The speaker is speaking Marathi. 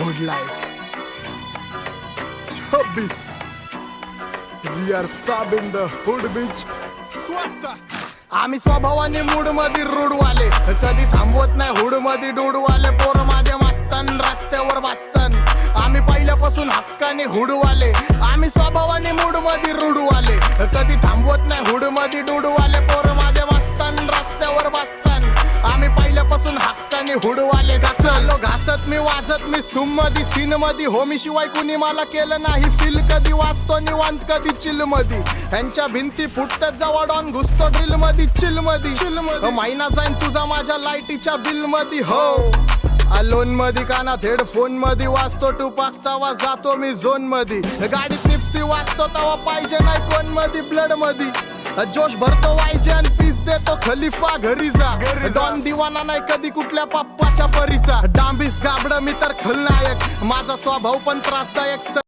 hood life. 26. We are sub in the hood bitch. स्वतः आम्ही स्वभावाने मूड मध्ये रूडवाले, कधी थांबवत नाही हुड मध्ये डूडवाले. पोर माझे मस्तान रस्त्यावर बसतान, आम्ही पहिल्यापासून हक्काने हुडवाले. आम्ही स्वभावाने मूड मध्ये रूडवाले, कधी थांबवत नाही हुड मध्ये डूडवाले. पोर माझे मस्तान रस्त्यावर बसतान, आम्ही पहिल्यापासून हक्काने हुडवाले. घासलो घासत मी वाजत मी सूम मध्ये सीन मध्ये, होमी शिवाय कुणी मला केलं नाही फील. कधी वाचतो निवांत कधी चिल मध्ये, ह्यांच्या भिंती फुटतात जवळ डॉन घुसतो ड्रिल मध्ये चिल मध्ये. महिना जाईन तुझा माझ्या लाईटीच्या बिल मध्ये. हो लोन मध्ये कानात हेडफोन मध्ये वाचतो टू पाकतावा जातो मी झोन मध्ये. गाडीत निप्सी वाचतो तवा पाहिजे नाही कोण मध्ये ब्लड मध्ये. जोश भरतो वायजे आणि पीस देतो खलिफा घरी जा. डॉन दिवाना नाही कधी कुठल्या पप्पाच्या परीचा. डांबीस गाबड मी तर खलनायक, माझा स्वभाव पण त्रासदायक.